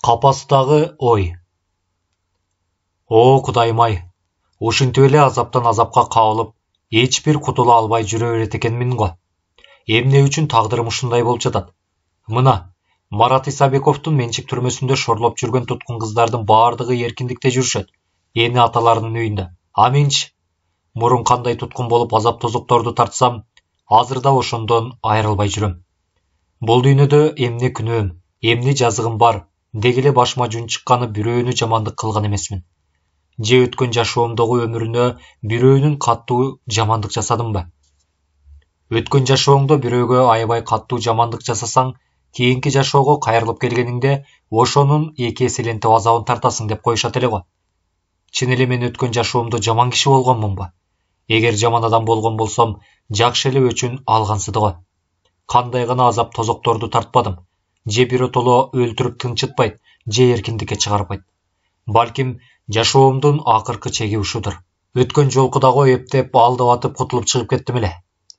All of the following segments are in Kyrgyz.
Қапастағы ой. О, Құдайым-ай, ушинтип эле азаптан азапка кабылып, эч бир кутула албай жүрө берет экенмин го. Эмне үчүн тагдырым ушундай болуп жатат? Мына, Марат Исабековдун менчик түрмөсүндө шорлоп жүргөн туткун кыздардын баардыгы эркиндикте жүрүшөт. Эни аталарынын үйүндө. А менчи, мурун кандай туткун болуп азап тозокторду тартсам, азыр да ошондон айрылбай жүрөм. Бул дүйнөдө эмне күнөөм, эмне жазыгым бар, дегеле башыма жун чыкканы бирөөнү жамандык кылган эмесмин. Же өткөн жашоомдогу өмүрүнө бирөөнүн каттуу жамандык жасадымбы? Өткөн жашооңдо бирөөгө аябай каттуу жамандык жасасаң, кийинки жашоого кайрылып келгениңде ошонун эки эселентип азабын тартасың деп коюшат эле го. Чын эле мен өткөн жашоомдо жаман киши болгонмунбу? Эгер жаман адам болгон болсом, жакшы эле өчүн алгансыды го. Кандай гана азап тозокторду тартпадым. Же биротоло өлтүрүп тынчытпайт, же эркиндикке чыгарбайт. Балким жашоомдун акыркы чеги ушудур. Өткөн жолку дагы эптеп алдап атып кутулуп чыгып кеттим эле.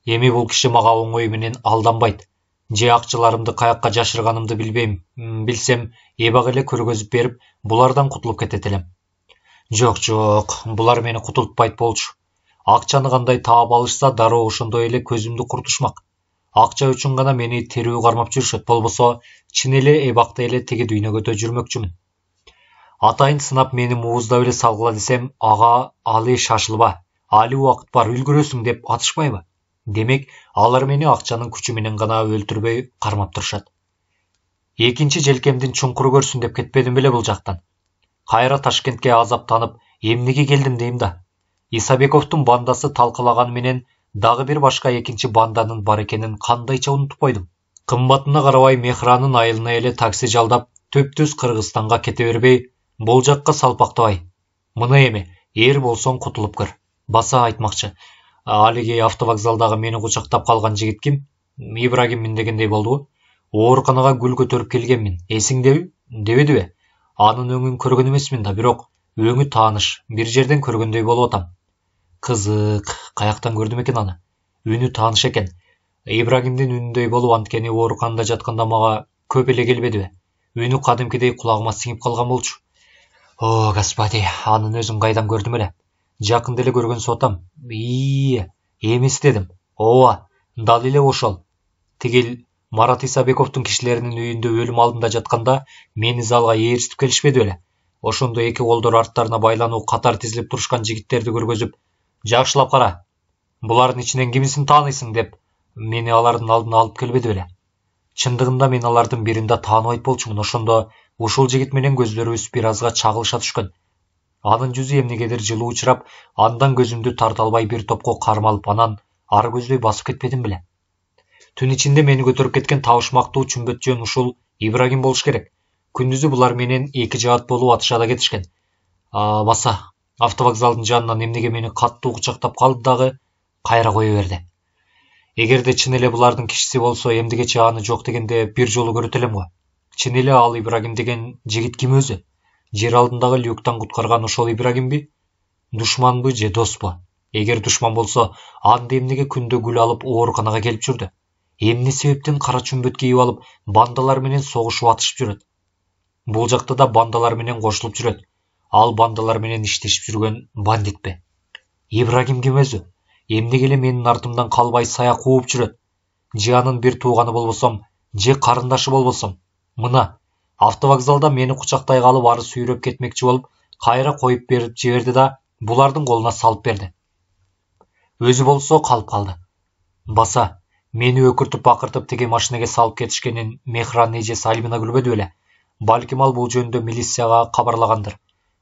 Эми бул киши мага оңой менен алданбайт. Же акчаларымды каякка жашырганымды билбейм. Билсем, эбак эле көргөзүп берип, булардан кутулуп кетет элем. Жок, булар мени кутултпайт болчу. Акчаны кандай таап алышса, дароо ошондой эле көзүмдү куртушмак. Акча үчүн гана мени терүү кармап жүрүшөт, болбосо чын эле эбакта эле тиги дүйнөгөдө жүрмөкчүмүн. Атайын сынап мени мууздап эле салгыла десем, ага, али шашылба, али убакыт бар, үлгүрөсүң деп атышпайбы? Демек, алар мени акчанын күчү менен гана өлтүрбөй кармап турушат. Экинчи желкемдин чуңкуру көрсүн деп кетпедим беле бул жактан. Кайра Ташкентке азаптанып, эмнеге келдим дейм да. Исабековдун бандасы талкалаганы менен дагы бир башка экинчи банданын бар экенин кандайча унутуп койдум. Кымбатына карабай Мехранын айылына эле такси жалдап, төптүз Кыргызстанга кете бербей, бул жакка салпактабай. Мына эми, эр болсоң кутулуп кыр. Баса айтмакчы. Алиги автовокзалдагы мени кучактап калган жигит ким? Ибрагиммин дегендей болду. Ооруканага гүл көтөрүп келгенмин. Эсиңдеби? Дебедиби? Анын өңүн көргөн эмесмин да, бирок өңү тааныш, бир жерден көргөндөй болуп атам. Кызык, каяктан көрдүм экен аны? Үнү тааныш экен. Ибрагимдин үнүндөй болуп, анткени ооруканада жатканда мага көп эле келбедиби? Үнү кадимкидей кулагыма сиңип калган болчу. О, господи, анын өзүн кайдан көрдүм эле? Жакында эле көргөн сотам. Эместедим. Ооба, дал эле ошол. Тигил Марат Исабековдун кишилеринин үйүндө өлүм алдында жатканда мени залга ээрситип келишпеди беле? Ошондо эки колдору арттарына байлануу катар тизилип турушкан жигиттерди көргөзүп, жакшылап кара, булардын ичинен кимисин тааныйсың деп, мени алардын алдына алып келбеди беле? Чындыгында мен алардын бирин да тааныбайт болчумун. Ошондо ушул жигит менен көзлөрүбүз бир азга чагылыша түшкөн. Анын жүзү эмнегедир жылуу учурап, андан көзүмдү тарта албай бир топко кармалып, анан ары көздөй басып кетпедим беле? Түн ичинде мени көтөрүп кеткен табышмактуу чүмбөт жөн ушул Ибрагим болуш керек. Күндүзү булар менен эки жаат болуп атышада кетишкен. Баса, автовокзалдын жанынан эмнеге мени каттуу кучактап калды дагы кайра кое берди. Эгерде чын эле булардын кишиси болсо, эмдигече аны жок дегенде бир жолу көрөт элем го. Чын эле ал Ибрагим деген жигит ким өзү? Жер алдындагы люктан куткарган ошол Ибрагимби? Душманбы же доспу? Эгер душман болсо, анда эмнеге күндө гүл алып ооруканага келип жүрдү? Эмне себептен кара чүмбөт кийип алып, бандалар менен согушуп атышып жүрөт? Бул жакта да бандалар менен кошулуп жүрөт. Ал бандалар менен иштешип жүргөн бандитпи? Ибрагим ким өзү? Эмнеге эле менин артымдан калбай сая кууп жүрөт? Же анын бир тууганы болбосом, же карындашы болбосом? Мына, автовокзалда мени кучактай калып ары сүйрөп кетмекчи болуп, кайра коюп берип жиберди да булардын колуна салып берди. Өзү болсо калып калды. Баса, мени өкүртүп акыртып тиги машинеге салып кетишкенин Мехранын эжеси Альбина күлбөдү беле? Балким ал бул жөнүндө милицияга кабарлагандыр.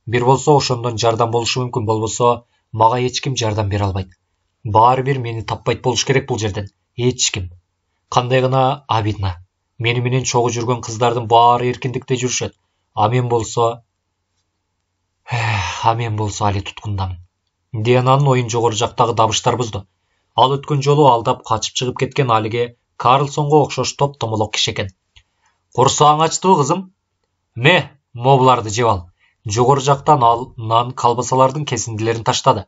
Бир болсо ошондон жардам болушу мүмкүн, болбосо мага эч ким жардам бере албайт. Баары бир мени таппайт болуш керек бул жерден. Эч ким. Кандай гана обидно. Мени менен чогуу жүргөн кыздардын баары эркиндикте жүрүшөт. А мен болсо али туткундамын. Диананын оюн жогору жактагы дабыштар бузду. Ал өткөн жолу алдап качып чыгып кеткен Алиге Карлсонго окшош топ-томолок киши экен. Курсаң ачтыбы, кызым? Буларды жеп ал. Жогору жактан ал нан колбасалардын кесиндилерин таштады.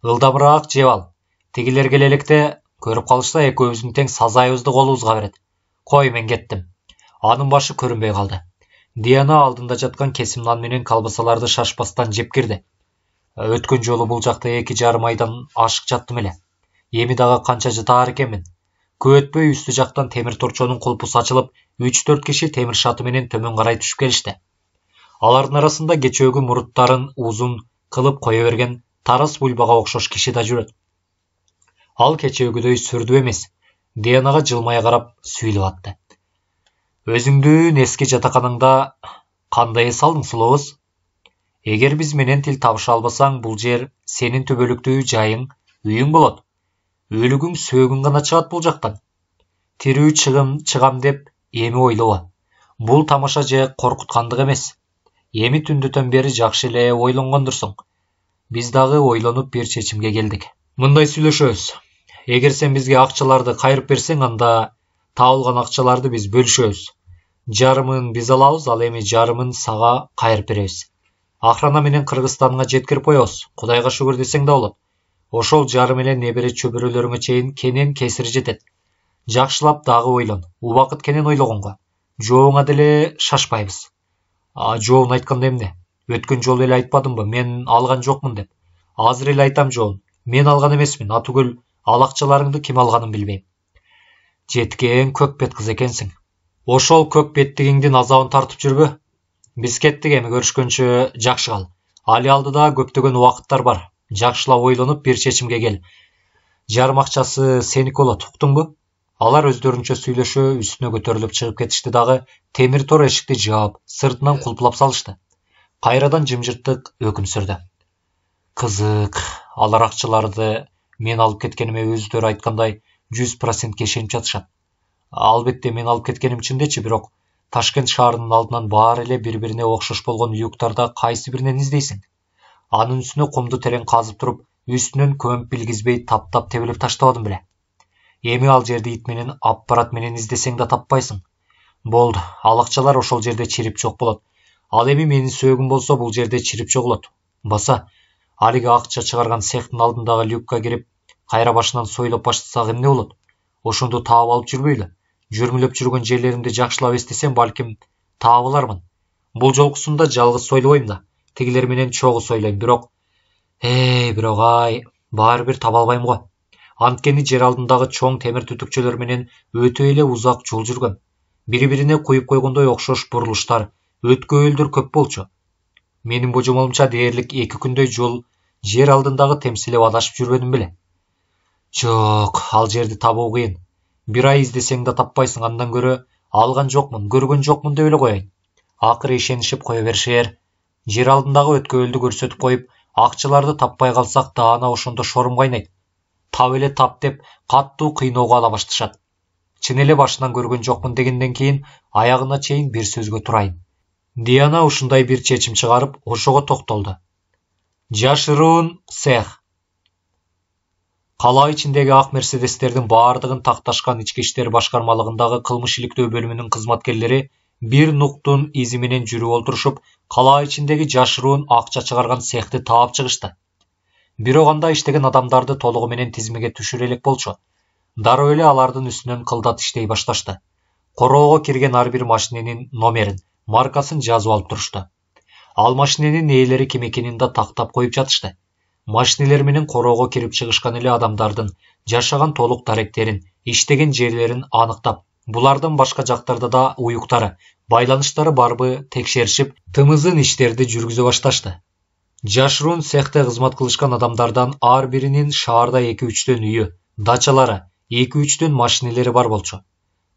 Ылдамыраак жеп ал. Тигилер келе электе көрүп калышса, экөөбүздүн тең сазайыбызды колубузга берет. Кой, мен кеттим. Анын башы көрүнбөй калды. Диана алдында жаткан кесим нан менен колбасаларды шашпастан жеп кирди. Өткөн жолу бул жакта 2,5 айдан ашык жаттым эле. Эми дагы канча жатаар экенмин. Көп өтпөй үстү жактан темир торчонун кулпу сачылып, 3-4 киши темир шаты менен төмөн карай түшүп келишти. Алардын арасында кечөөкү муруттарын узун кылып кое берген Тарас Бульбага окшош киши да жүрөт. Ал кечөөкүдөй сүрдүү эмес. Дианага жылмая карап сүйлөп атты. Өзүңдүн эски жатаканаңда кандай эс алдың, сулуубуз? Эгер биз менен тил табыша албасаң, бул жер сенин төбөлүктүү жайың, үйүң болот. Өлүгүң сөөгүң гана чыгат бул жактан. Тирүү чыгам деп эми ойлоба. Бул тамаша же коркуткандык эмес. Эми түндүтөн бери жакшы эле ойлонгондурсуң. Биз дагы ойлонуп бир чечимге келдик. Мындай сүйлөшөбүз. Эгер сен бизге акчаларды кайрып берсең, анда табылган акчаларды биз бөлүшөбүз. Жарымын биз алабыз, ал эми жарымын сага кайрып беребиз. Охрана менен Кыргызстанга жеткирип коебуз. Кудайга шүгүр десең да болот. Ошол жарым менен небере чөбөрөлөрүңө чейин кенен кесири жетет. Жакшылап дагы ойлон. Убакыт кенен ойлогонго. Жообуңа деле шашпайбыз. Жообун айтканда эмне? Өткөн жолу эле айтпадымбы, мен алган жокмун деп. Азыр эле айтам жообун. Мен алган эмесмин. Атүгүл ал акчаларыңды ким алганын билбейм. Жеткен көк бет кыз экенсиң. Ошол көк беттигиңдин азабын тартып жүрбө. Биз кеттик, эми көрүшкөнчө жакшы кал. Али алдыда көптөгөн убакыттар бар. Жакшылап ойлонуп бир чечимге кел. Жарым акчасы сеники болот, уктуңбу? Алар өздөрүнчө сүйлөшө үстүнө көтөрүлүп чыгып кетишти дагы темир тор эшикти жаап, сыртынан кулпулап салышты. Кайрадан жымжырттык өкүм сүрдү. Кызык, алар акчаларды мен алып кеткениме өздөрү айткандай 100%ке ишенип жатышат. Албетте мен алып кеткеним чындечи, бирок Ташкент шаарынын алдынан баары эле бири-бирине окшош болгон люктарда кайсы биринен издейсиң? Анын үстүнө кумду терең казып туруп, үстүнөн көмүп билгизбей таптап тебилип таштабадым беле. Эми ал жерди ит менен аппарат менен издесең да таппайсың. Болду, ал акчалар ошол жерде чирип жок болот. Ал эми менин сөөгүм болсо бул жерде чирип жогулот. Баса, алиги акча чыгарган цехтин алдындагы люкка кирип, кайра башынан сойлоп баштасак эмне болот? Ошондо таап алып жүрбөйлү. Жүрмүлөп жүргөн жерлеримди жакшылап эстесем, балким таап алармын. Бул жолкусунда жалгыз сойлобойм да, тигилер менен чогуу сойлойм, бирок баары бир таба албайм го. Анткени жер алдындагы чоң темир түтүкчөлөр менен өтө эле узак жол жүргөм. Бири-бирине куюп койгондой окшош бурулуштар, өткөөлдөр көп болчу. Менин божомолумча дээрлик 2 күндөй жол жер алдындагы темселеп адашып жүрбөдүм беле. Жок, ал жерди табуу кыйын. Бир ай издесең да таппайсың, андан көрө алган жокмун, көргөн жокмун деп эле коеюн. Акыры ишенишип кое беришер. Жер алдындагы өткөөлдү көрсөтүп коюп, акчаларды таппай калсак даана ошондо шорум кайнайт. Тап эле тап деп каттуу кыйноого ала башташат. Чын эле башынан көргөн жокмун дегенден кийин аягына чейин бир сөзгө турайын. Диана ушундай бир чечим чыгарып, ошого токтолду. Жашыруун цех. Кала ичиндеги ак мерседестердин баардыгын такташкан ички иштер башкармалыгындагы кылмыш иликтөө бөлүмүнүн кызматкерлери бир нуктун изи менен жүрүп олтурушуп, кала ичиндеги жашыруун акча чыгарган цехти таап чыгышты. Бирок анда иштеген адамдарды толугу менен тизмеге түшүрө элек болчу. Дароо эле алардын үстүнөн кылдат иштей башташты. Короого кирген ар бир машиненин номерин, маркасын жазып алып турушту. Ал машиненин ээлери ким экенин да тактап коюп жатышты. Машинелер менен короого кирип чыгышкан эле адамдардын жашаган толук даректерин, иштеген жерлерин аныктап, булардын башка жактарда да уюктары, байланыштары барбы текшеришип, тымызын иштерди жүргүзө башташты. Жашыруун цехте кызмат кылышкан адамдардан ар биринин шаарда 2-3төн үйү, дачалары, 2-3төн машинелери бар болчу.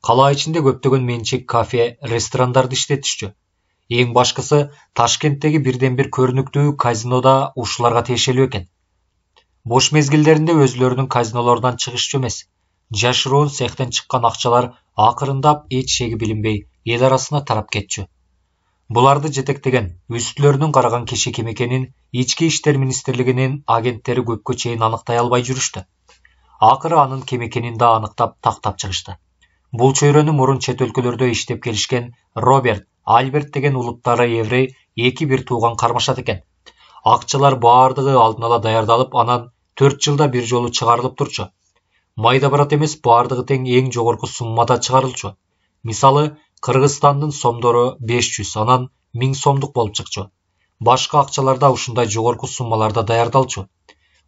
Кала ичинде көптөгөн менчик кафе, ресторандарды иштетишчү. Эң башкысы Ташкенттеги бирден бир көрүнүктүү казинода ушуларга тиешелүү экен. Бош мезгилдеринде өзлөрүнүн казинолорунан чыгышчу эмес. Жашыруун цехтен чыккан акчалар акырындап эч шеги билинбей эл арасына тарап кетчү. Буларды жетектеген, үстүлөрүнүн караган киши ким экенин Ички иштер министрлигинин агенттери көпкө чейин аныктай албай жүрүштү. Акыры анын ким экенин да аныктап тактап чыгышты. Бул чөйрөнү мурун чет өлкөлөрдө иштеп келишкен Роберт, Альберт деген улуттары еврей 2 бир тууган кармашат экен. Акчалар баардыгы алдын ала даярдалып, анан 4 жылда бир жолу чыгарылып турчу. Майда барат эмес, баардыгы тең эң жогорку суммада чыгарылчу. Мисалы, Кыргызстандын сомдору 500, анан 1000 сомдук болуп чыкчу. Башка акчаларда ушундай жогорку суммаларда даярдалчу.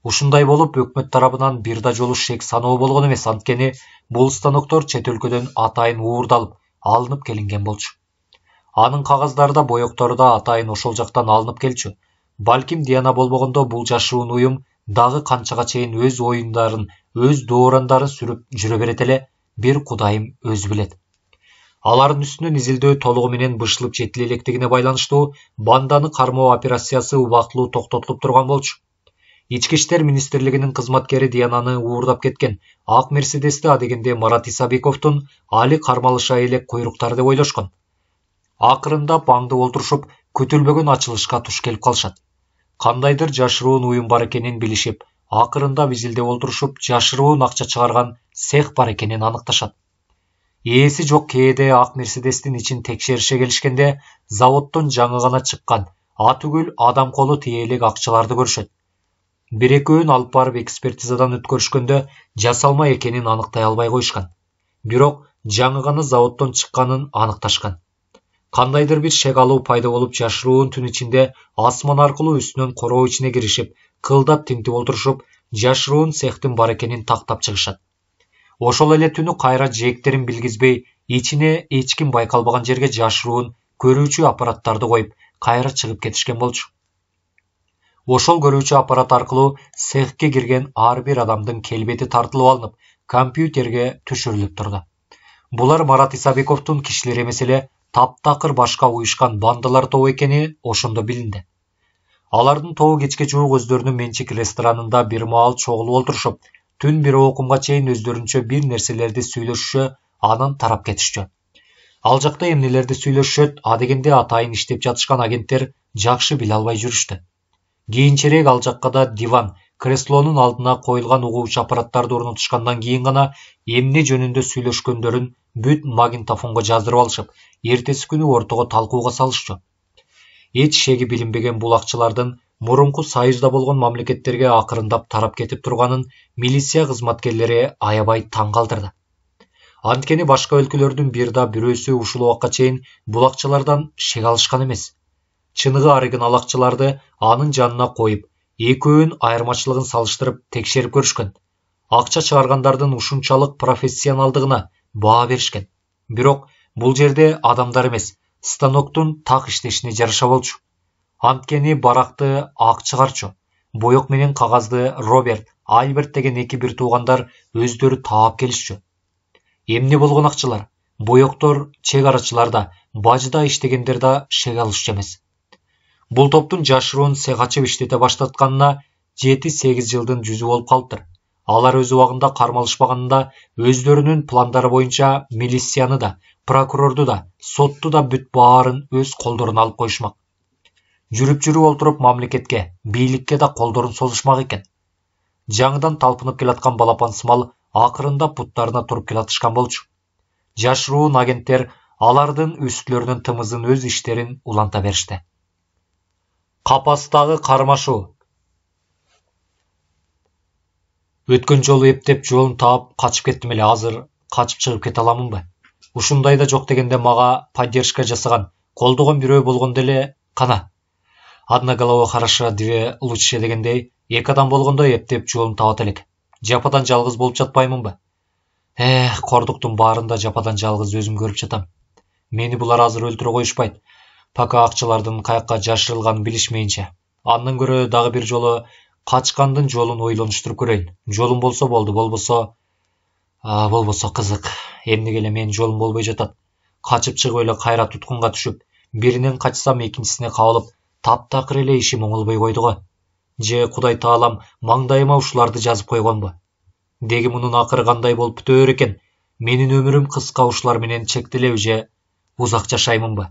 Ушундай болуп, өкмөт тарабынан бир да жолу шек саноо болгон эмес, анткени бул станоктор чет өлкөдөн атайын уурдалып, алынып келинген болчу. Анын кагаздары да, боектору да атайын ошол жактан алынып келчү. Балким Диана болбогондо бул жашыруун уюм дагы канчага чейин өз оюндарын, өз доорандарын сүрүп жүрө берет эле, бир Кудайым өзү билет. Алардын үстүнөн изилдөө толугу менен бышылып жетиле электигине байланыштуу банданы кармоо операциясы убактылуу токтотулуп турган болчу. Ички иштер министрлигинин кызматкери Диананы уурдап кеткен ак Мерседести адегенде Марат Исабековдун али кармалыша элек куйруктары деп ойлошкон. Акырындап аңдып олтурушуп, күтүлбөгөн ачылышка туш келип калышат. Кандайдыр жашыруун уюм бар экенин билишип, акырындап изилдеп олтурушуп, жашыруун акча чыгарган цех бар экенин аныкташат. Ээси жок кээде ак Мерседестин ичин текшерише келишкенде, заводдон жаңы гана чыккан атүгүл адам колу тие элек акчаларды көрүшөт. Бир экөөнү алып барып экспертизадан өткөрүшкөндө жасалма экенин аныктай албай коюшкан. Бирок жаңы гана заводдон чыкканын аныкташкан. Кандайдыр бир шек алуу пайда болуп, жашыруун түн ичинде асман аркылуу үстүнөн короо ичине киришип, кылдап тинтип олтурушуп, жашыруун цехтин бар экенин тактап чыгышат. Ошол эле түнү кайра жээктерин билгизбей, ичине эч ким байкалбаган жерге жашыруун көрүүчү аппараттарды коюп, кайра чыгып кетишкен болчу. Ошол көрүүчү аппарат аркылуу цехке кирген ар бир адамдын келбети тартылып алынып, компьютерге түшүрүлүп турду. Булар Марат Исабековдун кишилери эмес эле, таптакыр башка уюшкан бандалар тобу экени ошондо билинди. Алардын тобу кечке жуук өздөрүнүн менчик ресторанында бир маал чогулуп олтурушуп, түн бир окумга чейин өздөрүнчө бир нерселерди сүйлөшүшө, анан тарап кетишчү. Ал жакта эмнелерди сүйлөшүшөт, адегенде атайын иштеп жатышкан агенттер жакшы биле албай жүрүштү. Кийинчерээк ал жакка да диван, креслонун алдына коюлган угуучу аппараттарды орнотушкандан кийин гана эмне жөнүндө сүйлөшкөндөрүн бүт магнитофонго жаздырып алышып, эртеси күнү ортого талкууга салышчу. Эч шеги билинбеген бул акчалардын мурунку союзда болгон мамлекеттерге акырындап тарап кетип турганын милиция кызматкерлери аябай таң калтырды. Анткени башка өлкөлөрдүн бир да бирөөсү ушул убакка чейин бул акчалардан шек алышкан эмес. Чыныгы оригинал акчаларды анын жанына коюп, экөөнүн айырмачылыгын салыштырып текшерип көрүшкөн. Акча чыгаргандардын ушунчалык профессионалдыгына баа беришкен. Бирок бул жерде адамдар эмес, станоктун так иштешине жараша болчу. Анткени баракты ак чыгарчу, боек менен кагазды Роберт, Альберт деген эки бир туугандар өздөрү таап келишчү. Эмне болгон акчалар? Боектор, чек арачылар да, бажда иштегендер да шек алышчу эмес. Бул топтун жашыруун цех ачып иштете баштатканына 7-8 жылдын жүзү болуп калыптыр. Алар өз убагында кармалышпаганында өздөрүнүн пландары боюнча милицияны да, прокурорду да, сотту да бүт баарын өз колдоруна алып коюшмак. Жүрүп олтуруп мамлекетке, бийликке да колдорун созушмак экен. Жаңыдан талпынып келаткан балапан сымал акырында буттарына туруп келатышкан болчу. Жашыруун агенттер алардын үстүлөрүнүн тымызын өз иштерин уланта беришти. Капастагы кармашуу. Өткөн жолу эптеп жолун таап качып кеттим эле, азыр качып чыгып кете аламынбы? Ушундай да жок дегенде мага поддержка жасаган, колдогон бирөө болгондо эле кана. Одна голова хороша, две лучше дегендей, эки адам болгондо эптеп жолун табат элек. Жападан жалгыз болуп жатпаймынбы? Кордуктун баарында жападан жалгыз өзүм көрүп жатам. Мени булар азыр өлтүрө коюшпайт. Пока акчалардын каякка жашырылганын билишмейинче. Андан көрө дагы бир жолу качкандын жолун ойлонуштуруп көрөйүн. Жолум болсо болду, болбосо кызык. Эмнеге эле менин жолум болбой жатат. Качып чыгып эле кайра туткунга түшүп, биринен качсам экинчисине кабылып, таптакыр эле ишим оңолбой койду го. Же Кудай таалам маңдайыма ушуларды жазып койгонбу? Деги мунун акыры кандай болуп бүтөөр экен? Менин өмүрүм кыска ушулар менен чектелеби же узак жашаймынбы?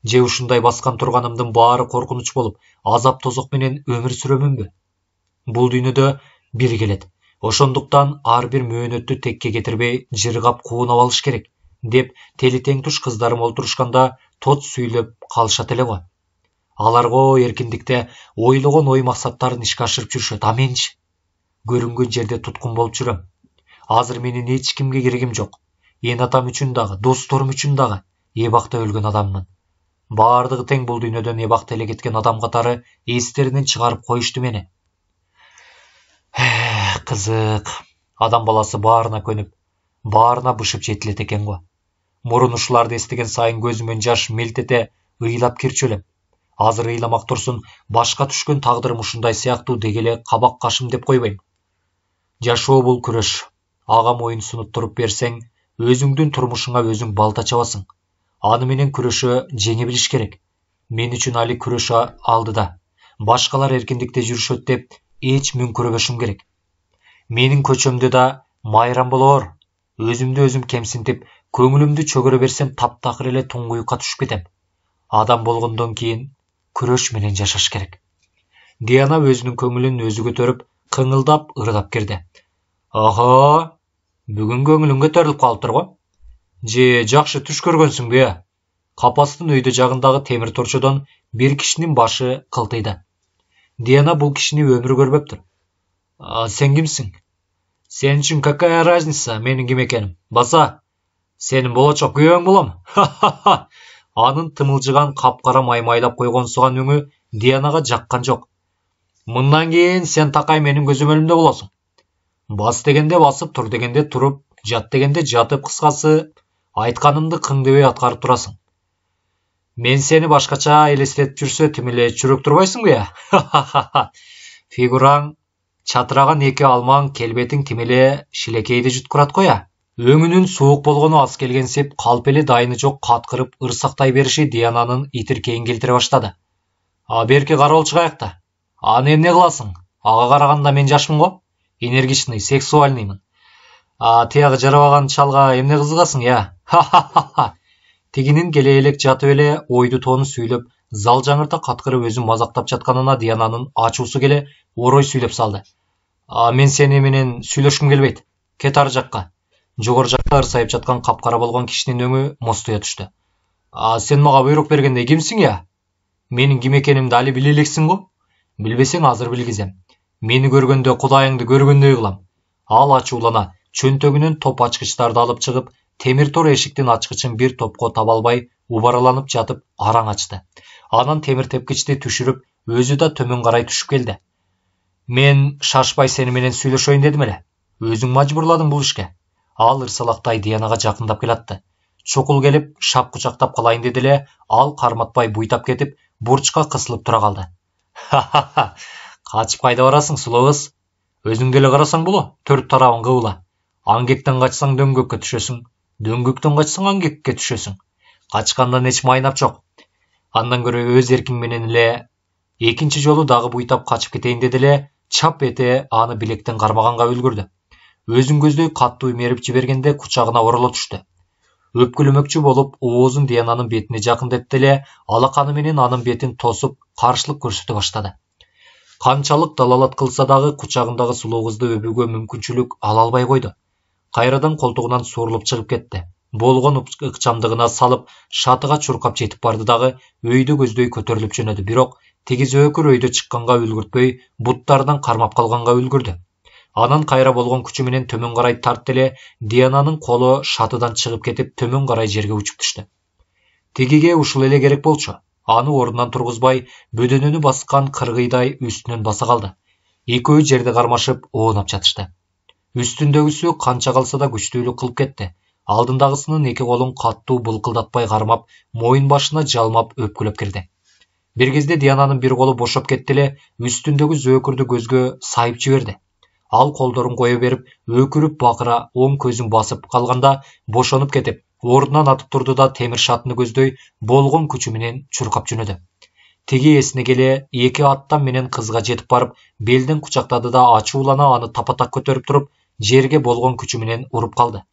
Же ушундай баскан турганымдын баары коркунуч болуп, азап тозок менен өмүр сүрөмүнбү? Бул дүйнөдө бир келет. Ошондуктан ар бир мөөнөттү текке кетирбей, жыргап куунап алыш керек, деп тели тең туш кыздарым олтурушканда тот сүйлөп калышат эле го. Аларго эркиндикте ойлогон ой максаттарын ишке ашырып жүрүшөт. А менчи көрүнгөн жерде туткун болуп жүрөм. Азыр менин эч кимге керегим жок. Эн атам үчүн дагы, досторум үчүн дагы, эбакта өлгөн адаммын. Бардыгы тең бул дүйнөдөн эбакта эле кеткен адам катары эстеринен чыгарып коюшту мени. Кызык. Адам баласы баарына көнүп, баарына бышып жетилет экен го. Мурун ушуларды эстеген сайын көзүмөн жаш мелтете ыйлап кирчү элем. Азыр ыйламак турсун, башка түшкөн тагдырым ушундай сыяктуу дегеле кабак кашым деп койбойм. Жашоо бул күрөш. Ага моюн сунуп туруп берсең, өзүңдүн турмушуңа өзүң балта чабасың. Аны менен күрөшө жеңе билиш керек. Мен үчүн али күрөш алдыда. Башкалар эркиндикте жүрүшөт деп эч мүңкүрөбөшүм керек. Менин көчөмдө да майрам болоор. Өзүмдү өзүм кемсинтип, көңүлүмдү чөгөрө берсем таптакыр эле туңгуюкка түшүп кетем. Адам болгондон кийин күрөш менен жашаш керек. Диана өзүнүн көңүлүн өзү көтөрүп, кыңылдап, ырдап кирди. Ага, бүгүн көңүлүң көтөрүлүп калыптыр го. Же жакшы түш көргөнсүңбү? Капастын өйдө жагындагы темир торчодон бир кишинин башы кылтыйды. Диана бул кишини өмүрү көрбөптүр. Сен кимсиң? Сен үчүн какая разница менин ким экеним? Баса, сенин болочок күйөөң болом. Анын тымылжыган капкара маймайлап койгон суган өңү Дианага жаккан жок. Мындан кийин сен такай менин көзөмөлүмдө болосуң. Бас дегенде басып, тур дегенде туруп, жат дегенде жатып, кыскасы, айтканымды кыңдебей аткарып турасың. Мен сени башкача элестетип жүрсө, тим эле чүрөк турбайсыңбы я? Фигураң чатыраган эки алмаң келбетиң тим эле шилекейди жуткурат го я. Өңүнүн суук болгону аз келгенсип, калп эле дайыны жок каткырып ырсактай бериши Диананын итиркейин келтире баштады. Берки карап чыгайык да. Аны эмне кыласың? Ага караганда мен жашмын го. Энергичный, сексуальныймын. Тиягы жарабаган чалга эмне кызыгасың я? Тигинин келе элек жатып эле ойду тоону сүйлөп, зал жаңырта каткырып өзүн мазактап жатканына Диананын ачуусу келе орой сүйлөп салды. Мен сени менен сүйлөшкүм келбейт. Кет ар жакка. Жогору жакта ырсайып жаткан капкара болгон кишинин өңү мостуя түштү. Сен мага буйрук бергенде кимсиң я? Менин ким экенимди али биле элексиң го? Билбесең азыр билгизем. Мени көргөндө кудайыңды көргөндөй кылам. Ал ачуулана, чөнтөгүнөн топ ачкычтарды алып чыгып, темир тор эшиктин ачкычын бир топко таба албай, убараланып жатып араң ачты. Анан темир тепкичти түшүрүп, өзү да төмөн карай түшүп келди. Мен шашпай сени менен сүйлөшөйүн дедим эле. Өзүң мажбурладың бул ишке. Ал ырсалактай Дианага жакындап келатты. Чукул келип, шап кучактап калайын деди эле, ал карматпай буйтап кетип, бурчка кысылып тура калды. Качып кайда барасың, сулуу кыз? Өзүң деле карасаң боло, төрт тарабың кыбыла. Аңгектен качсаң дөңгөккө түшөсүң, дөңгөктөн качсаң аңгекке түшөсүң. Качкандан эч майнап жок. Андан көрө өз эркиң менен эле экинчи жолу дагы буйтап качып кетейин деди эле, чап эте аны билектен кармаганга үлгүрдү. Өзүн көздөй каттуу имерип жибергенде кучагына ороло түштү. Өпкүлөмөкчү болуп, оозун Диананын бетине жакындатты эле, алаканы менен анын бетин тосуп, каршылык көрсөтө баштады. Канчалык далалат кылса дагы кучагындагы сулуу кызды өбүүгө мүмкүнчүлүк ала албай койду. Кайрадан колтугунан суурулуп чыгып кетти. Болгон ыкчамдыгына салып, шатыга чуркап жетип барды дагы өйдө көздөй көтөрүлүп жөнөдү. Бирок тиги зөөкүр өйдө чыкканга үлгүртпөй, буттардан кармап калганга үлгүрдү. Анан кайра болгон күчү менен төмөн карай тартты эле, Диананын колу шатыдан чыгып кетип, төмөн карай жерге учуп түштү. Тигиге ушул эле керек болчу. Аны ордунан тургузбай, бөдөнөнү баскан кыргыйдай үстүнөн баса калды. Экөө жерде кармашып, оонап жатышты. Үстүндөгүсү канча калса да күчтүүлүк кылып кетти. Алдындагысынын эки колун каттуу былкылдатпай кармап, моюн башына жалмап өпкүлөп кирди. Бир кезде Диананын бир колу бошоп кетти эле, үстүндөгү зөөкүрдү көзгө сайып жиберди. Ал колдорун кое берип, өкүрүп бакыра оң көзүн басып калганда бошонуп кетип, ордунан атып турду да темир шатыны көздөй болгон күчү менен чуркап жөнөдү. Тиги эсине келе эки аттан менен кызга жетип барып, белден кучактады да ачуулана аны тапатак көтөрүп туруп, жерге болгон күчү менен уруп калды.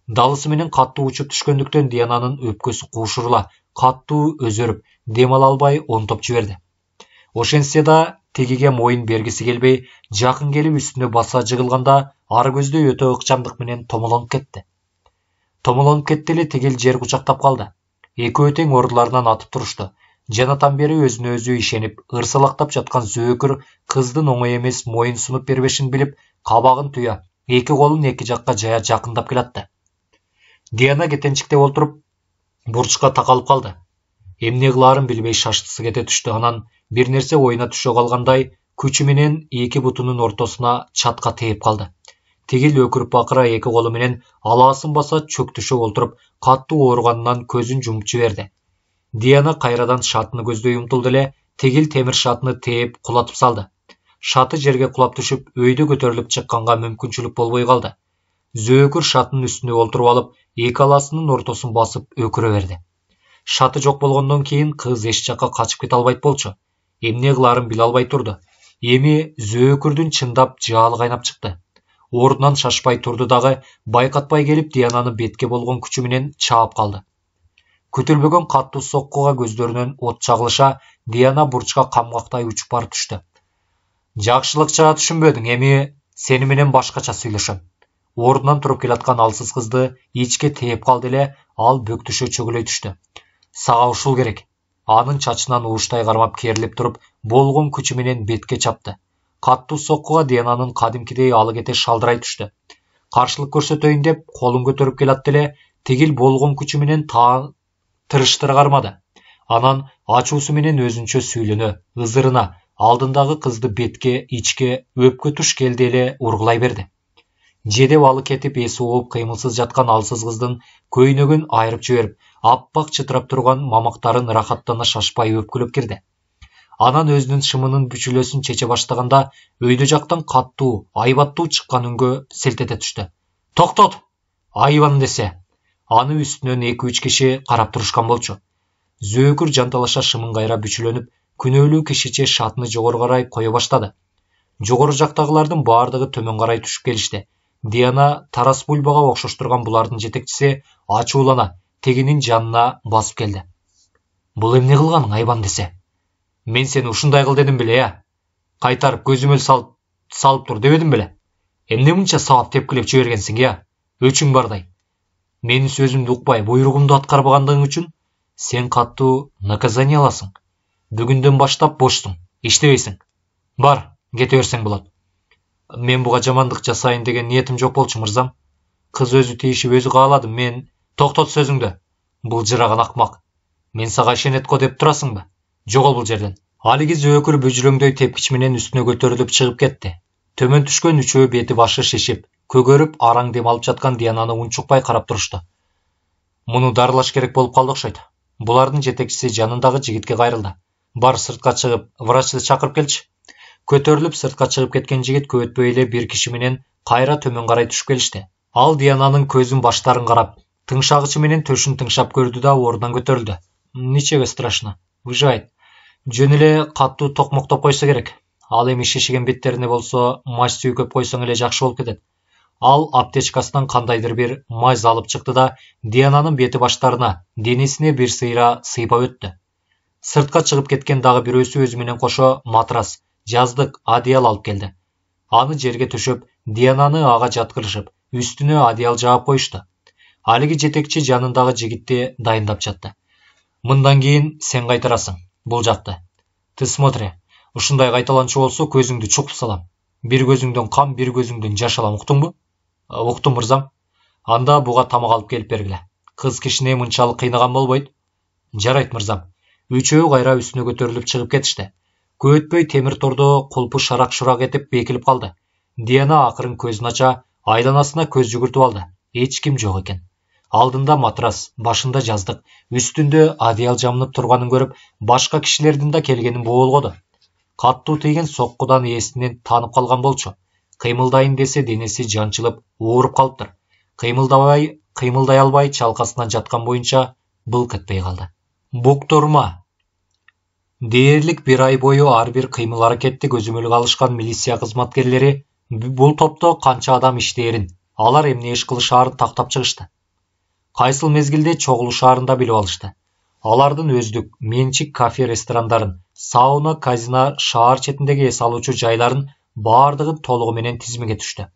Далысы менен каттуу учуп түшкөндүктөн Диананын өпкөсү куушурула, каттуу өзөрүп, дем ала албай онтоп жиберди. Ошентсе да тигиге моюн бергиси келбей, жакын келип үстүнө баса жыгылганда, ар көздөй өтө ыкчамдык менен томолонуп кетти. Томолонуп кетти эле, тигил жер кучактап калды. Экөө тең ордуларынан атып турушту. Жанатан бери өзүнө өзү ишенип, ырсалактап жаткан зөөкүр кыздын оңой эмес моюн сунуп бербешин билип, кабагын туя, эки колун эки жакка жая жакындап келатты. Диана кетенчиктеп олтуруп, Бурчка такалып калды. Эмне кылаарын билбей шаштысы кете түштү. Анан бир нерсе оюна түшө калгандай күчү менен эки бутунун ортосуна чатка тээп калды. Тигил өкүрүп бакыра эки колу менен алаасын баса чөктүшүп олтуруп каттуу ооруганынан көзүн жумуп жиберди. Диана кайрадан шатыны көздөй умтулду эле тигил темир шатыны тээп кулатып салды. Шаты жерге кулап түшүп өйдө көтөрүлүп чыкканга мүмкүнчүлүк болбой калды. Зөөкүр шатынын үстүнө олтуруп алып эки аласынын ортосун басып өкүрө берди. Шаты жок болгондон кийин кыз эч жакка качып кете албайт болчу. Эмне кылаарын биле албай турду. Эми зөөкүрдүн чындап жаалы кайнап чыкты. Ордунан шашпай турду дагы байкатпай келип Диананы бетке болгон күчү менен чаап калды. Күтүлбөгөн каттуу соккуга көздөрүнөн от чагылыша Диана бурчка камгактай учуп барып түштү. Жакшылыкча түшүнбөдүң, эми сени менен башкача сүйлөшөм. Ордунан туруп келаткан алсыз кызды ичке тээп калды эле ал бөктүшө чөгөлөй түштү. Сага ушул керек. Анын чачынан ууштай кармап керилип туруп болгон күчү менен бетке чапты. Каттуу соккуга Диананын кадимкидей алы кете шалдырай түштү. Каршылык көрсөтөйүн деп колун көтөрүп келатты эле тигил болгон күчү менен тырыштыра кармады. Анан ачуусу менен өзүнчө сүйлөнө, ызырына алдындагы кызды бетке, ичке, өпкө туш келди эле ургулай берди. Жедеп алы кетип эси ооп кыймылсыз жаткан алсыз кыздын көйнөгүн айырып жиберип, аппак чытырап турган мамактарын рахаттана шашпай өпкүлөп кирди. Анан өзүнүн шымынын бүчүлөсүн чече баштаганда өйдө жактан каттуу, айбаттуу чыккан үнгө селт эте түштү. Токтот! Айбан десе. Аны үстүнөн 2-3 киши карап турушкан болчу. Зөөкүр жанталаша шымын кайра бүчүлөнүп, күнөөлүү кишиче шатыны жогору карай кое баштады. Жогору жактагылардын баардыгы төмөн карай түшүп келишти. Диана тарас бульбага окшоштурган булардын жетекчиси ачуулана тегинин жанына басып келди. Бул эмне кылганың, айбан десе? Мен сени ушундай кыл дедим беле, я? Кайтарып көзүмө салып тур дебедим беле? Эмне мынча сабап тепкилеп жибергенсиң, я? Өчүң бардай. Менин сөзүмдү укпай, буйругумду аткарбагандыгың үчүн сен каттуу наказание аласың. Бүгүндөн баштап бошсуң, иштебейсиң. Бар, кете берсең болот. Мен буга жамандык жасайын деген ниетим жок болчу, мырзам. Кыз өзү тийишип өзү каалады. Мен токтот сөзүңдү. Бул жыраган акмак. Мен сага ишенет го деп турасыңбы? Жогол бул жерден. Алиги зөөкүр бүжүрөңдөй тепкич менен үстүнө көтөрүлүп чыгып кетти. Төмөн түшкөн үчөө бети башы шишип, көгөрүп, араң дем алып жаткан Диананы унчукпай карап турушту. Муну дарылаш керек болуп калды окшойт. Булардын жетекчиси жанындагы жигитке кайрылды. Бар, сыртка чыгып, врачты чакырып келчи. Көтөрүлүп сыртка чыгып кеткен жигит көп өтпөй эле бир киши менен кайра төмөн карай түшүп келишти. Ал Диананын көзүн баштарын карап, тыңшагычы менен төшүн тыңшап көрдү да ордунан көтөрүлдү. Ничего страшно. Выживает. Жөн эле каттуу токмоктоп койсо керек. Ал эми шишиген беттерине болсо мазь сүйкөп койсоң эле жакшы болуп кетет. Ал аптечкасынан кандайдыр бир мазь алып чыкты да Диананын бети баштарына, денесине бир сыйра сыйпап өттү. Сыртка чыгып кеткен дагы бирөөсү өзү менен кошо матрас, жаздык, одеял алып келди. Аны жерге төшөп, Диананы ага жаткырышып, үстүнө одеял жаап коюшту. Алиги жетекчи жанындагы жигитти дайындап жатты. Мындан кийин сен кайтарасың бул жакты. Ты смотри, ушундай кайталанчу болсо көзүңдү чукуп салам. Бир көзүңдөн кам, бир көзүңдөн жаш алам, уктуңбу? Уктум, мырзам. Анда буга тамак алып келип бергиле. Кыз кишини мынчалык кыйнаган болбойт. Жарайт, мырзам. Үчөө кайра үстүнө көтөрүлүп чыгып кетишти. Көп өтпөй темир тордо кулпу шарак-шурак этип бекилип калды. Диана акырын көзүн ача, айланасына көз жүгүртүп алды. Эч ким жок экен. Алдында матрас, башында жаздык, үстүндө одеял жамынып турганын көрүп, башка кишилердин да келгенин боолгоду. Каттуу тийген соккудан ээсинен танып калган болчу. Кыймылдайын десе денеси жанчылып, ооруп калыптыр. Кыймылдай албай чалкасынан жаткан боюнча былк этпей калды. Буктурма. Дээрлик бир ай бою ар бир кыймыл аракетти көзөмөлгө алышкан милиция кызматкерлери бул топто канча адам иштээрин, алар эмне иш кылышаарын тактап чыгышты. Кайсыл мезгилде чогулушаарын да билип алышты. Алардын өздүк менчик кафе ресторандарын, сауна, казино, шаар четиндеги эс алуучу жайларын баардыгын толугу менен тизмеге түштү.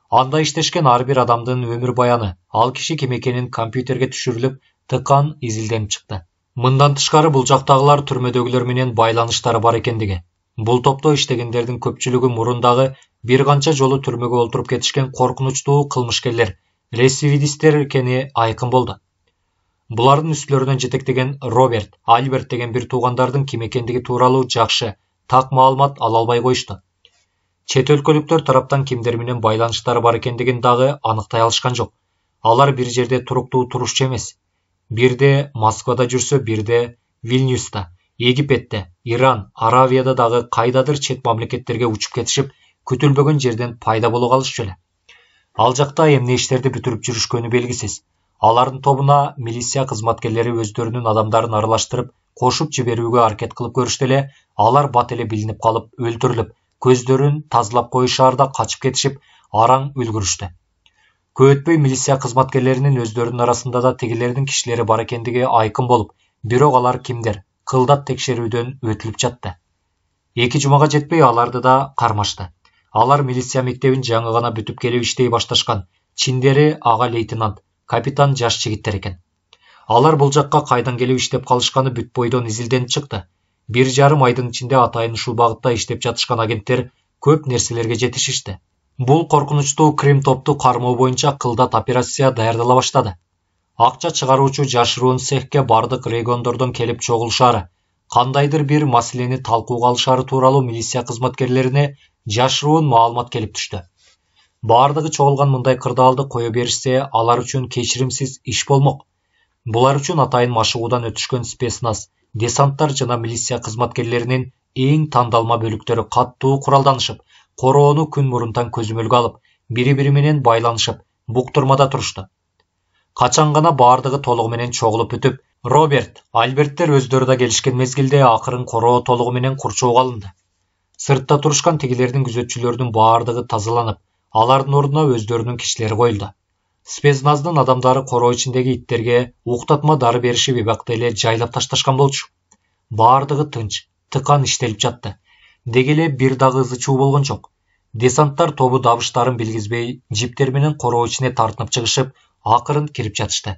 Анда иштешкен ар бир адамдын өмүр баяны, ал киши ким экенин компьютерге түшүрүлүп, тыкан изилденип чыкты. Мындан тышкары бул жактагылар түрмөдөгүлөр менен байланыштары бар экендиги. Бул топто иштегендердин көпчүлүгү мурундагы бир канча жолу түрмөгө олтуруп кетишкен коркунучтуу кылмышкерлер, рецидивисттер экени айкын болду. Бұлардың үстілерінен жетектеген Роберт, Альберт деген бір туғандардың кім екендігі туралы жақшы, тақ маалымат ала албай қойышты. Чет өлкөлүктөр тараптан кимдерменен байланыштары бар екендігін дағы анықтай алышқан жоқ. Алар бір жерде туруктуу турушчу эмес. Бирде Москвада жүрсө, бирде Вильнюста, Египетте, Иран, Аравияда дағы кайдадыр чет мамлекеттерге учуп кетишип, күтүлбөгөн жерден пайда боло калышчу эле. Ал жакта эмне иштерди бүтүрүп жүрүшкөнү белгисиз. Алардын тобуна милиция кызматкерлери өздөрүнүн адамдарын аралаштырып, кошуп жиберүүгө аракет кылып көрүштү эле, алар бат эле билинип калып, өлтүрүлүп, көздөрүн тазалап коюшаарда качып кетишип, араң үлгүрүштү. Көп өтпөй милиция кызматкерлеринин өздөрүнүн арасында да тигилердин кишилери бар экендиги айкын болуп, бирок алар кимдер, кылдат текшерүүдөн өтүлүп жатты. 2 жумага жетпей аларды да кармашты. Алар милиция мектебин жаңы гана бүтүп келип иштей башташкан. Чиндери ага лейтенант, капитан жаш жигиттер экен. Алар бул жакка кайдан келип иштеп калышканы бүт бойдон изилденип чыкты. 1,5 айдын ичинде атайын ушул багытта иштеп жатышкан агенттер көп нерселерге жетишишти. Бул коркунучтуу Крим топту кармоо боюнча кылдат операция даярдала баштады. Акча чыгаруучу жашыруун цехке бардык региондордон келип чогулушары, кандайдыр бир маселени талкууга алышары тууралуу милиция кызматкерлерине жашыруун маалымат келип түштү. Бардыгы чогулган мындай кырдаалды кое беришсе, алар үчүн кечиримсиз иш болмок. Булар үчүн атайын машыгуудан өтүшкөн спецназ, десанттар жана милиция кызматкерлеринин эң тандалма бөлүктөрү каттуу куралданышып, короону күн мурунтан көзөмөлгө алып, бири-бири менен байланышып, буктурмада турушту. Качан гана бардыгы толугу менен чогулуп бүтүп, Роберт, Альберттер өздөрү да келишкен мезгилде акырын короо толугу менен курчоого алынды. Сыртта турушкан тигилердин күзөтчүлөрдүн бардыгы тазаланып, алардын ордуна өздөрүнүн кишилери коюлду. Спецназдын адамдары короо ичиндеги иттерге уктатма дары беришип эбакта эле жайлап ташташкан болчу. Бардыгы тынч, тыкан иштелип жатты. Деги эле бир дагы ызы чуу болгон жок. Десанттар тобу дабыштарын билгизбей, жиптер менен короо ичине тартынып чыгышып, акырын кирип жатышты.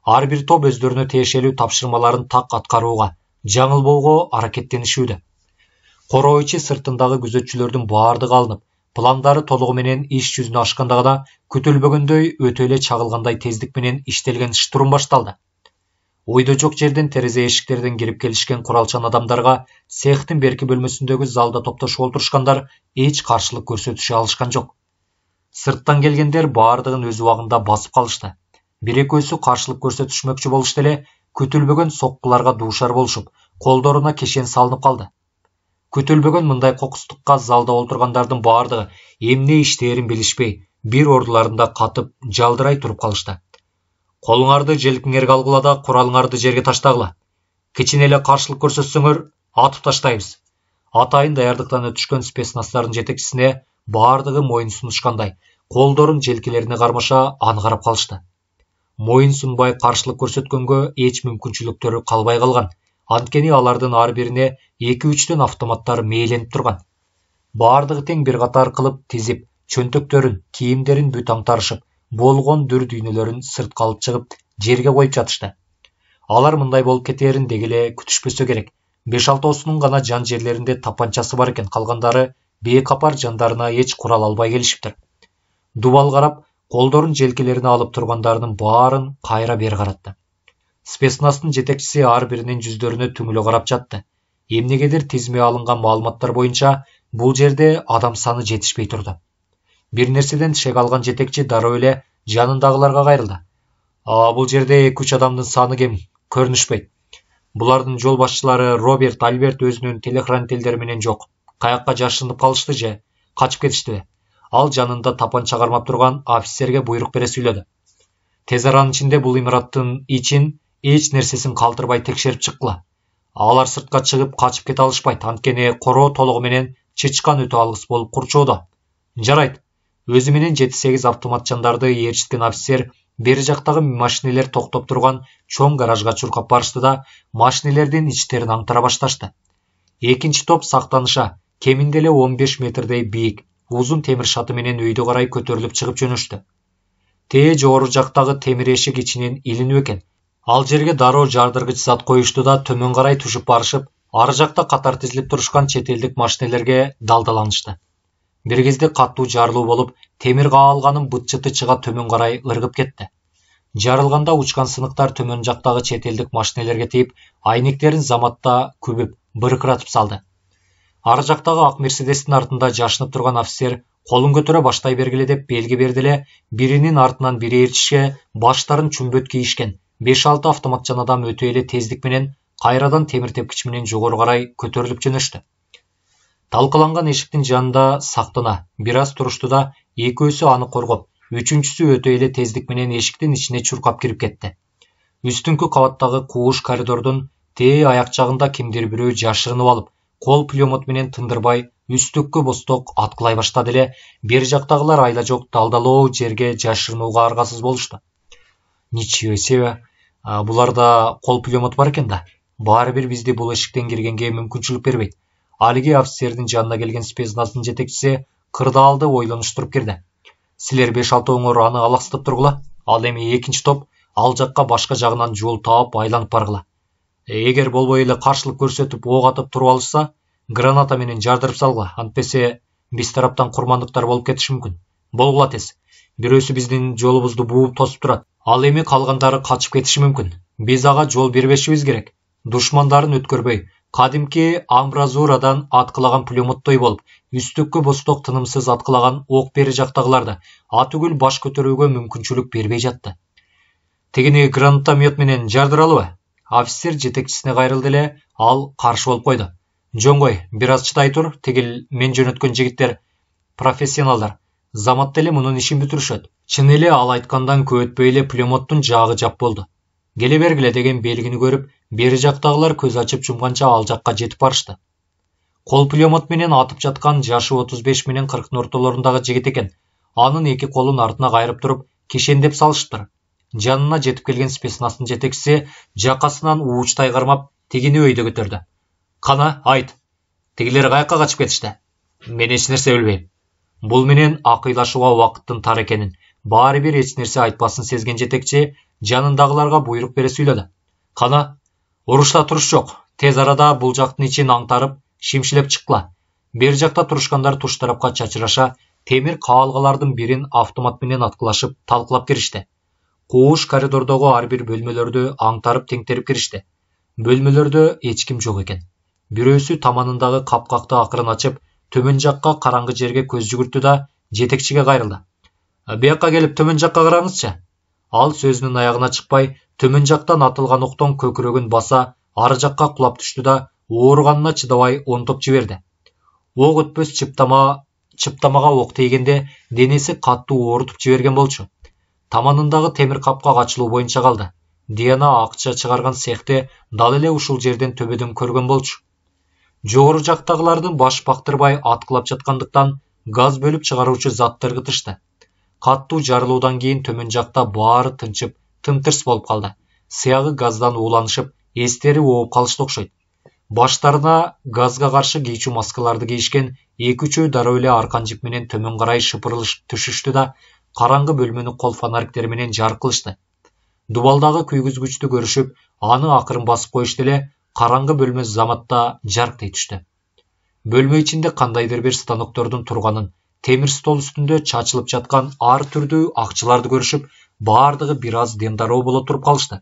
Ар бир топ өздөрүнө тиешелүү тапшырмаларын так аткарууга, жаңылбоого аракеттенишүүдө. Короо ичи сыртындагы күзөтчүлөрдүн бардыгы алынып, пландары толугу менен иш жүзүнө ашканда гана күтүлбөгөндөй өтө эле чагылгандай тездик менен иштелген штурм башталды. Ойдо жок жерден терезе эшиктерден кирип келишкен куралчан адамдарга цехтин берки бөлмөсүндөгү залда топтошуп отурушкандар эч каршылык көрсөтүшө алышкан жок. Сырттан келгендер бардыгын өз убагында басып калышты. Бир-экөөсү каршылык көрсөтүшмөкчү болушту эле, күтүлбөгөн соккуларга дуушар болушуп, колдоруна кешен салынып калды. Күтүлбөгөн мындай кокустукка залда олтургандардын бардыгы эмне иштээрин билишпей, бир ордуларында катып, жалдырай туруп калышты. Колуңарды желкиңерге алгыла да куралыңарды жерге таштагыла. Кичине эле каршылык көрсөтсөңөр, атып таштайбыз. Атайын даярдыктан өтүшкөн спецназтардын жетекчисине бардыгы моюн сунушкандай, колдорун желкелерине кармаша аны карап калышты. Моюн сунбай каршылык көрсөткөнгө эч мүмкүнчүлүктөрү калбай калган. Анткени алардын ар бирине 2-3төн автоматтар мээленип турган. Бардыгы тең бир катар кылып тизип, чөнтөктөрүн, кийимдерин бүт аңтарышып, болгон дүр дүйнөлөрүн сыртка алып чыгып, жерге коюп жатышты. Алар мындай болуп кетээрин деги эле күтүшпөсө керек. 5-6 гана жан жерлеринде тапанчасы бар экен, калгандары бейкапар жандарына эч курал албай келишиптир. Дубал карап, колдорун желкелерине алып тургандарынын баарын кайра бери каратты. Спецназтын жетекчиси ар биринин жүздөрүнө түңүлө карап жатты. Эмнегедир тизме алынган маалыматтар боюнча бул жерде адам саны жетишпей турду. Бир нерседен шек алган жетекчи дароо эле жанындагыларга кайрылды. Бул жерде 2-3 адамдын саны кем, көрүнүшпөйт. Булардын жол башчылары Роберт, Альберт өзүнүн телохранительдери менен жок. Каякка жашынып калышты же, качып кетиштиби? Ал жанында тапанча кармап турган офицерге буйрук бере сүйлөдү. Тез аранын ичинде бул имараттын ичин эч нерсесин калтырбай текшерип чыккыла. Алар сыртка чыгып качып кете алышпайт, анткени короо толугу менен чычкан өтө алгыс болуп курчоодо. Жарайт. Өзү менен 7-8 автомат жандарды ээрчиткен офицер бери жактагы машинелер токтоп турган чоң гаражга чуркап барышты да, машинелердин ичтерин аңтара башташты. Экинчи топ сактаныша, кеминде эле 15 метрдей бийик, узун темир шаты менен өйдө карай көтөрүлүп чыгып жөнөштү. Тээ жогору жактагы темир эшик ичинен илинүү экен. Ал жерге дароо жардыргыч зат коюшту да төмөн карай түшүп барышып, ары жакта катар тизилип турушкан чет элдик машинелерге далдаланышты. Бир кезде каттуу жарылуу болуп, темир каалганын быт-чыты чыга төмөн карай ыргып кетти. Жарылганда учкан сыныктар төмөн жактагы чет элдик машинелерге тийип, айнектерин заматта күбүп, быркыратып салды. Ар жактагы ак мерседестин артында жашынып турган офицер колун көтөрө баштай бергиле деп белги берди эле, биринин артынан бири ээрчишке баштарын чүмбөт кийишкен 5-6 автоматчан адам өтө эле тездик менен кайрадан темир тепкич менен жогору карай көтөрүлүп жөнөштү. Талкаланган эшиктин жанында сактана, бир аз турушту да, экөөсү аны коргоп, үчүнчүсү өтө эле тездик менен эшиктин ичине чуркап кирип кетти. Үстүңкү кабаттагы кууш коридордун тээ аяк жагында кимдир бирөө жашырынып алып, кол пулемет менен тындырбай, үстөккө босток аткылай баштады эле, бери жактагылар айла жок далдалоо жерге жашырынууга аргасыз болушту. Ничего себе, буларда кол пулемет бар экен да. Баары бир бизди бул эшиктен киргенге мүмкүнчүлүк бербейт. Алиги офицердин жанына келген спецназдын жетекчиси кырдаалды ойлонуштуруп кирди. Силер 5-6 аны алаксытып тургула, ал эми экинчи топ ал жакка башка жагынан жол таап айланып баргыла. Эгер болбой эле каршылык көрсөтүп ок атып туруп алышса, граната менен жардырып салгыла, антпесе биз тараптан курмандыктар болуп кетиши мүмкүн. Болгула тез. Бирөөсү биздин жолубузду бууп тосуп турат. Ал эми калгандары качып кетиши мүмкүн. Биз ага жол бербешибиз керек. Душмандарын өткөрбөй, кадимки амбразурадан аткылаган пулеметтой болуп, үстөккө босток тынымсыз аткылаган ок бери жактагыларды атүгүл баш көтөрүүгө мүмкүнчүлүк бербей жатты. Тегини гранатомет менен жардыралыбы? Офицер жетекчисине кайрылды эле, ал каршы болуп койду. Жоңгой, бир аз чыдай тур, тигил мен жөнөткөн жигиттер профессионалдар. Заматта эле мунун ишин бүтүрүшөт. Чын эле ал айткандан көп өтпөй эле пулеметтун жагы жап болду. Келе бергиле деген белгини көрүп, бери жактагылар көз ачып жумганча ал жакка жетип барышты. Кол пулемет менен атып жаткан жашы 35 менен 40 ортолорундагы жигит экен. Анын эки колун артына кайрып туруп, кишендеп салыштыр. Жанына жетип келген спецназдын жетекчиси жакасынан уучтай кармап, тигини өйдө көтөрдү. Кана, айт. Тигилер каяка качып кетишти? Мен эч нерсе билбейм. Бул менен акыйлашууга убакыттын тар экенин, баары бир эч нерсе айтпасын сезген жетекчи жанындагыларга буйрук бере сүйлөдү. Кана, урушта туруш жок. Тез арада бул жактын ичин аңтарып, шимшилеп чыккыла. Бер жакта турушкандар туш тарапка чачыраша, темир каалгалардын бирин автомат менен аткылашып, талкылап киришти. Кууш коридордогу ар бир бөлмөлөрдү аңтарып теңтерип киришти. Бөлмөлөрдө эч ким жок экен. Бирөөсү таманындагы капкакты акырын ачып, төмөн жакка караңгы жерге көз жүгүрттү да жетекчиге кайрылды. Бияка келип төмөн жакка караңызчы. Ал сөзүнүн аягына чыкпай, төмөн жактан атылган октон көкүрөгүн баса, ары жакка кулап түштү да ооруганына чыдабай онтоп жиберди. Ок өтпөс чыптамага ок тийгенде денеси катуу оорутуп жиберген болчу. Таманындагы темир капкак ачылуу боюнча калды. Диана акча чыгарган цехти дал эле ушул жерден төбөдөн көргөн болчу. Жогору жактагылардын баш бактырбай аткылап жаткандыктан газ бөлүп чыгаруучу затты ыргытышты. Каттуу жарылуудан кийин төмөн жакта баары тынчып, тымтырс болуп калды. Сыягы газдан ууланышып, эстери ооп калышты окшойт. Баштарына газга каршы кийчү маскаларды кийишкен 2-3 дароо эле аркан жип менен төмөн карай шыпырылышып түшүштү да караңгы бөлмөнү кол фонарьктери менен жарык кылышты. Дубалдагы күйгүзгүчтү көрүшүп, аны акырын басып коюшту эле, караңгы бөлмө заматта жарктай түштү. Бөлмө ичинде кандайдыр бир станоктордун турганын, темир стол үстүндө чачылып жаткан ар түрдүү акчыларды көрүшүп, баардыгы бир аз дендароо боло туруп калышты.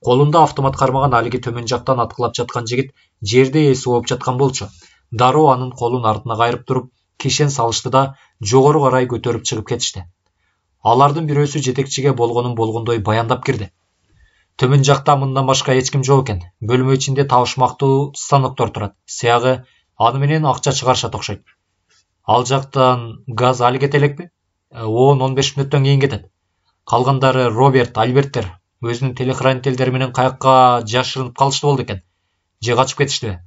Колунда автомат кармаган алиги төмөн жактан аткылап жаткан жигит жерде эси ооп жаткан болчу. Дароо анын колун артына кайрып туруп, кишен салышты да жогору карай көтөрүп чыгып кетишти. Алардын бирөөсү жетекчиге болгонун болгондой баяндап кирди. Төмөн жакта мындан башка эч ким жок экен. Бөлмө ичинде табышмактуу станоктор турат. Сыягы аны менен акча чыгарышат окшойт. Ал жактан газ али кете элекпи? 10-15 мүнөттөн кийин кетет. Калгандары Роберт, Альберттер өзүнүн телохранительдери менен каякка жашырынып калышты болду экен. Же качып кетиштиби?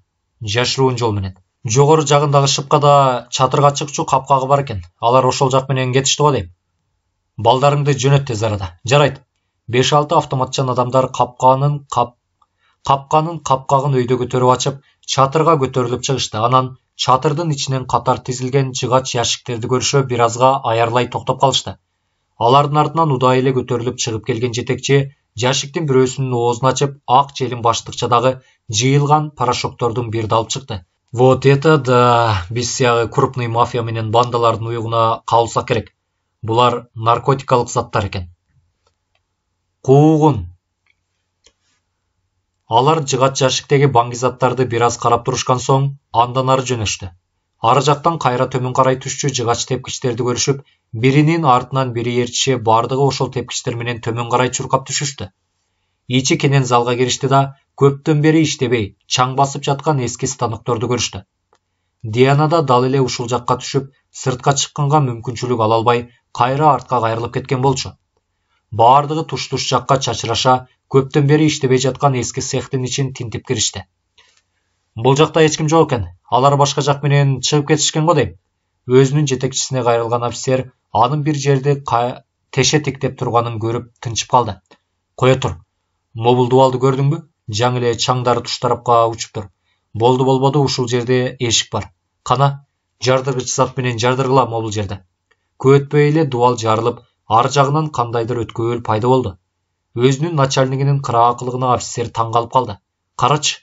Жашыруун жол менен. Жогору жагындагы шыпкада чатырга чыкчу капкагы бар экен. Алар ошол жак менен кетишти го дейм. Балдарыңды жөнөт тез арада. Жарайт. 5-6 автоматчан адамдар капканын капкагын өйдө көтөрүп ачып, чатырга көтөрүлүп чыгышты. Анан чатырдын ичинен катар тизилген жыгач ящиктерди көрүшө бир азга аярлай токтоп калышты. Алардын артынан удай эле көтөрүлүп чыгып келген жетекчи ящиктин бирөөсүнүн оозун ачып, ак желим баштыкчадагы жыйылган порошоктордун бирди алып чыкты. Вот это да, биз сыягы крупный мафия менен бандалардын уюгуна кабылсак керек. Булар наркотикалык заттар экен. Куугун. Алар жыгат жашиктеги баңгизаттарды бир аз карап турушкан соң, андан ары жөнөштү. Ары жактан кайра төмөн карай түшчү жыгач тепкичтерди көрүшүп, биринин артынан бири ээрчише бардыгы ошол тепкичтер менен төмөн карай чуркап түшүштү. Ичи кенен залга киришти да, көптөн бери иштебей, чаң басып жаткан эски станокторду көрүштү. Диана да дал эле ушул жакка түшүп, сыртка чыкканга мүмкүнчүлүк ала албай, кайра артка кайрылып кеткен болчу. Бардыгы туш-туш жакка чачыраша, көптөн бери иштебей жаткан эски цехтин ичин тинтип киришти. Бул жакта эч ким жок экен. Алар башка жак менен чыгып кетишкен го дейм. Өзүнүн жетекчисине кайрылган офицер анын бир жерди теше тиктеп турганын көрүп тынчып калды. Кое тур. Мобул дубалды көрдүңбү? Жаң эле чаңдары туш тарапка учуптур. Болду болбоду ушул жерде эшик бар. Кана, жардыргыч зат менен жардыргыла мобул жерде. Көп өтпөй эле дубал жарылып, ар жагынан кандайдыр өткөөл пайда болду. Өзүнүн начальнигинин кыраакылыгына офицер таң калып калды. Карачы,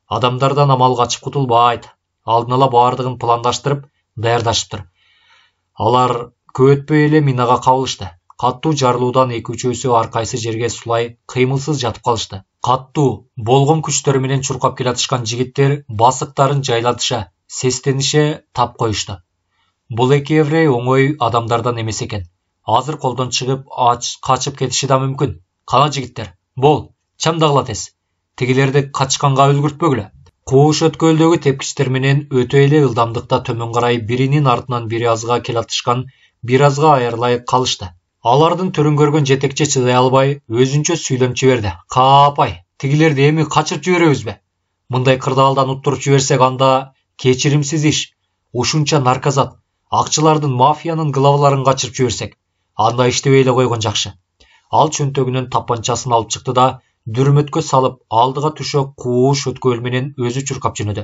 адамдардан амал качып кутулбайт. Алдын ала бардыгын пландаштырып, даярдашыптыр. Алар көп өтпөй эле минага кабылышты. Каттуу жарылуудан 2-3-өсү ар кайсы жерге сулай кыймылсыз жатып калышты. Каттуу болгон күчтөрү менен чуркап келатышкан жигиттер басыктарын жайлатыша, сестенише тап коюшту. Бул эки еврей оңой адамдардан эмес экен. Азыр колдон чыгып, качып кетиши да мүмкүн. Кана жигиттер, бол, чамдагыла тез. Тигилерди качканга үлгүртпөгүлө. Кууш өткөлдөгү тепкичтер менен өтө эле ылдамдыкта төмөн карай биринин артынан бири азга келатышкан, бир азга айырылай калышты. Алардын түрүн көргөн жетекчи чыдай албай, өзүнчө сүйлөм жиберди. Каапай, тигилерди эми качырып жиберебизби? Мындай кырдаалдан уттуруп жиберсек анда кечиримсиз иш. Ушунча наркозат, акчылардын, мафиянын главаларын качырып жиберсек, анда иштебей эле койгон жакшы. Ал чөнтөгүнөн тапанчасын алып чыкты да, дүрмөткө салып, алдыга түшө кууш өткөл менен өзү чуркап жөнөдү.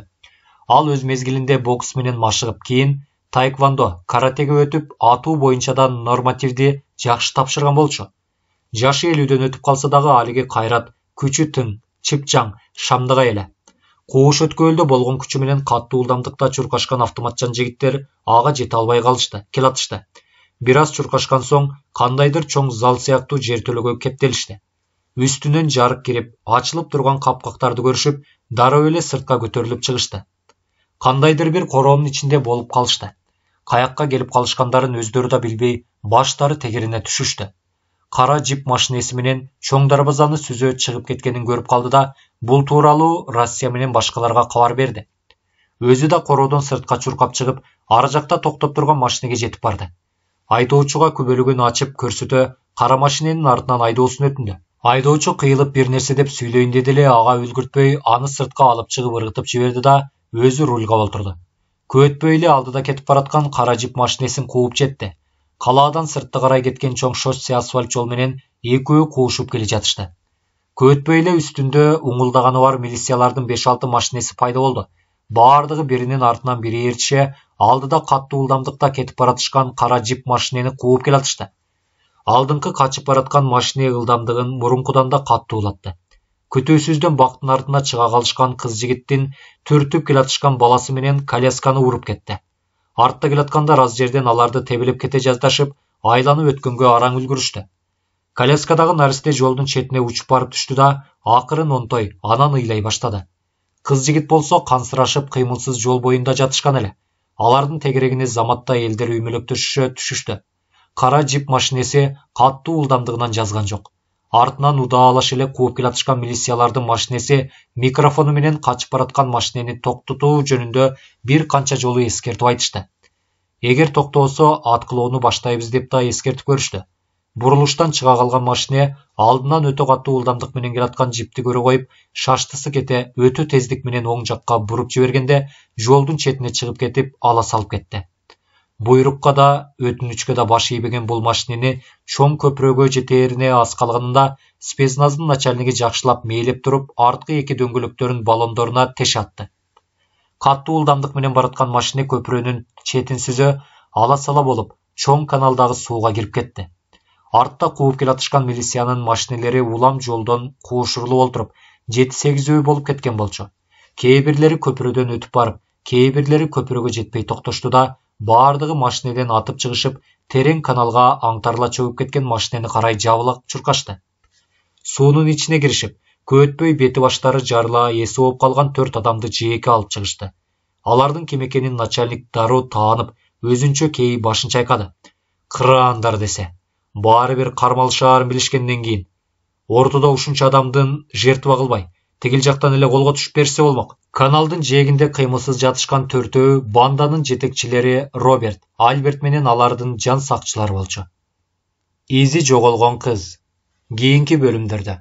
Ал өз мезгилинде бокс менен машыгып, кийин таэквондо, каратеге өтүп, атуу боюнча да нормативди жакшы тапшырган болчу. Жашы 50дөн өтүп калса дагы алиги кайрат, күчү тың, чыпчаң, шамдыгай эле. Кууш өткөлдө болгон күчү менен каттуу ылдамдыкта чуркашкан автоматчан жигиттер ага жете албай келатышты. Бир аз чуркашкан соң, кандайдыр чоң зал сыяктуу жертөлөгө кептелишти. Үстүнөн жарык кирип, ачылып турган капкактарды көрүшүп, дароо эле сыртка көтөрүлүп чыгышты. Кандайдыр бир короонун ичинде болуп калышты. Каякка келип калышкандарын өздөрү да билбей, баштары тегерине түшүштү. Кара жип машинеси менен чоң дарбазаны сүзө чыгып кеткенин көрүп калды да, бул тууралуу Россия менен башкаларга кабар берди. Өзү да короодон сыртка чуркап чыгып, ары жакта токтоп турган машинеге жетип барды. Айдоочуга күбөлүгүн ачып көрсөтө, кара машиненин артынан айдоосун өтүндү. Айдоочу кыйылып бир нерсе деп сүйлөйүн деди эле, ага үлгүртпөй, аны сыртка алып чыгып ыргытып жиберди да, өзү рульга олтурду. Көп өтпөй эле алдыда кетип бараткан кара жип машинесин кууп жетти. Калаадан сыртты карай кеткен чоң шоссе асфальт жол менен экөө куушуп келе жатышты. Көп өтпөй эле үстүндө уңулдаганы бар милициялардын 5-6 машинеси пайда болду. Бардыгы биринин артынан бири ээрчише, алдыда каттуу ылдамдыкта кетип баратышкан кара жип машинени кууп келатышты. Алдыңкы качып бараткан машине ылдамдыгын мурункудан да каттуулатты. Күтүүсүздөн бактын артына чыга калышкан кыз жигиттин түртүп келатышкан баласы менен колясканы уруп кетти. Артта келаткандар аз жерден аларды тебелеп кете жаздашып, айланып өткөнгө араң үлгүрүштү. Коляскадагы наристе жолдун четине учуп барып түштү да, акырын онтой, анан ыйлай баштады. Кыз жигит болсо кансырашып кыймылсыз жол боюнда жатышкан эле. Алардын тегерегине заматта элдер үймөлөктөшүштү. Кара жип машинеси каттуу ылдамдыгынан жазган жок. Артынан удаалаш эле кууп келатышкан милициялардын машинеси микрофону менен качып бараткан машинени токтотуу жөнүндө бир канча жолу эскертип айтышты. Эгер токтосо аткылоону баштайбыз деп да эскертип көрүштү. Бурулуштан чыга калган машине алдынан өтө каттуу ылдамдык менен келаткан жипти көрө коюп, шаштысы кете өтө тездик менен оң жакка буруп жибергенде, жолдун четине чыгып кетип, ала салып кетти. Буйрукка да, өтүнүчкө да баш ийбеген бул машинени чоң көпүрөгө жетээрине аз калганында спецназдын начальниги жакшылап мээлеп туруп, арткы эки дөңгөлөктөрүн баллондоруна теше атты. Каттуу ылдамдык менен бараткан машине көпүрөнүн четин сүзө ала сала болуп, чоң каналдагы сууга кирип кетти. Артта кууп келатышкан милициянын машинелери улам жолдон куушурулуп олтуруп, 7-8 болуп кеткен болчу. Кээ бирлери көпүрөдөн өтүп барып, кээ бирлери көпүрөгө жетпей токтошту да, бардыгы машинеден атып чыгышып, терең каналга аңтарыла чөгүп кеткен машинени карай жабыла чуркашты. суунун ичине киришип, көп өтпөй бети баштары жарыла эси болуп калган 4 адамды жээкке алып чыгышты. Алардын ким экенин начальник дароо таанып, өзүнчө кээи башын чайкады. Кыраандар десе, баары бир кармалышаарын билишкенден кийин, ортодо ушунча адамдын жертва кылбай, тигил жактан эле колго түшүп берсе болмок. Каналдын жээгинде кыймылсыз жатышкан төртөө банданын жетекчилери Роберт, Альберт менен алардын жан сакчылары болчу. Изи жоголгон кыз. Кийинки бөлүмдөрдө